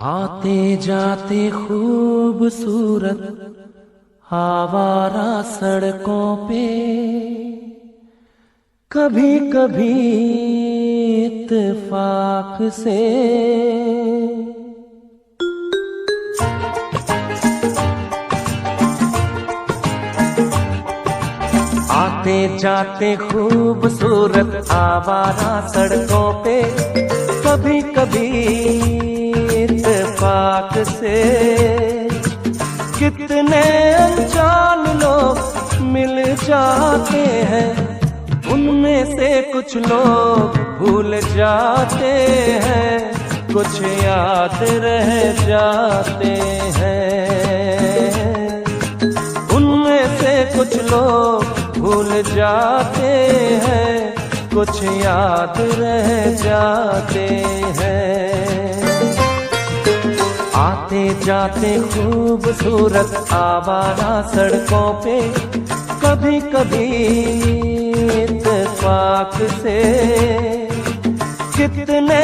आते जाते खूबसूरत आवारा सड़कों पे कभी कभी इत्तेफाक से आते जाते खूबसूरत आवारा सड़कों पे कभी कभी इत्तेफाक से कितने अनजान लोग मिल जाते हैं, उनमें से कुछ लोग भूल जाते हैं, कुछ याद रह जाते हैं। उनमें से कुछ लोग भूल जाते हैं, कुछ याद रह जाते हैं। आते जाते खूबसूरत आवारा सड़कों पे कभी कभी इत्तेफाक से कितने